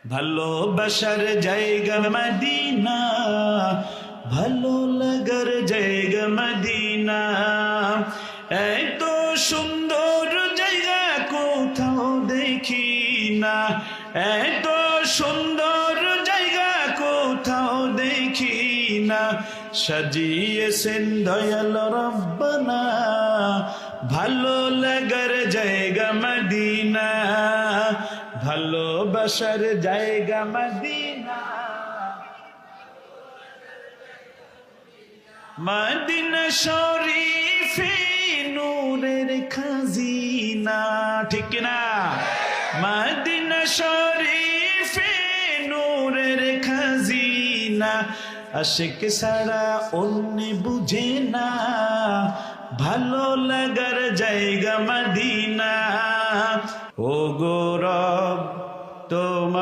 ভালোবাসার জায়গা মদিনা, ভালো লাগার জায়গা মদিনা। এত সুন্দর জায়গা কোথাও দেখি না, এত সুন্দর জায়গা কোথাও দেখি না। সাজিয়েছেন দয়াল রব্বানা, ভালো লাগার জায়গা মদিনা, ভালোবাসার জায়গা মদিনা। মদিনা শরীফে নূরের খাজিনা, ঠিক না? মদিনা শরীফে নূরের খাজিনা, আশিক ছাড়া অন্য বুঝে না, ভালো লাগার জায়গা মদিনা। ও গো রব তোমার